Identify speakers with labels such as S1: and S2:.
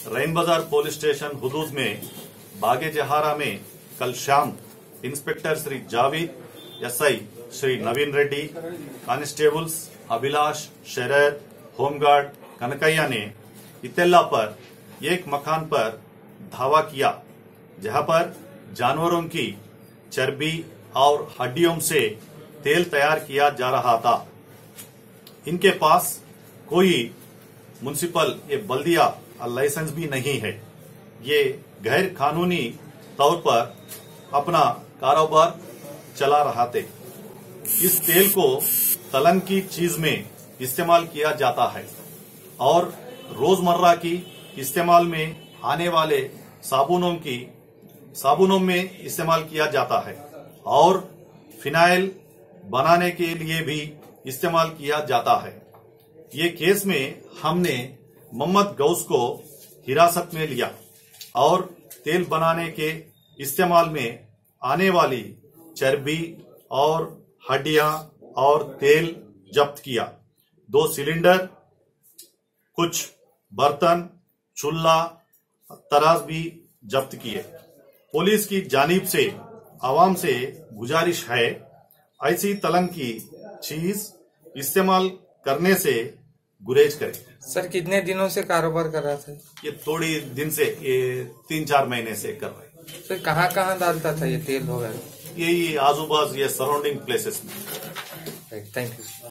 S1: रैन बाजार police station हुदूद में बागे जहारा में कल शाम इंस्पेक्टर श्री जावेद, एसआई श्री नवीन रेड्डी, कांस्टेबल्स अभिलाष, शरद, होमगार्ड कनकैया ने इत्तला पर एक मकान पर धावा किया, जहां पर जानवरों की चर्बी और हड्डियों से तेल तैयार किया जा रहा था। इनके पास कोई म्युनिसिपल ये बल्दिया लाइसेंस भी नहीं है। ये गैर कानूनी तौर पर अपना कारोबार चला रहा थे। इस तेल को तलन की चीज में इस्तेमाल किया जाता है और रोजमर्रा की इस्तेमाल में आने वाले साबुनों में इस्तेमाल किया जाता है और फिनाइल बनाने के लिए भी इस्तेमाल किया जाता है। ये केस में हमने मोहम्मद गौस को हिरासत में लिया और तेल बनाने के इस्तेमाल में आने वाली चर्बी और हड्डियां और तेल जब्त किया। 2 सिलेंडर, कुछ बर्तन, चूल्हा, तराज भी जब्त किए। पुलिस की जानिब से आवाम से गुजारिश है, ऐसी तलन की चीज इस्तेमाल करने से गुरेज करें।
S2: सर कितने दिनों से कारोबार कर रहा था? ये
S1: थोड़ी दिन से, ये 3-4 महीने से कर रहे।
S2: सर कहाँ डालता था ये तेल वगैरह?
S1: यही आजू बाजू ये सराउंडिंग प्लेसेस में।
S2: Thank you.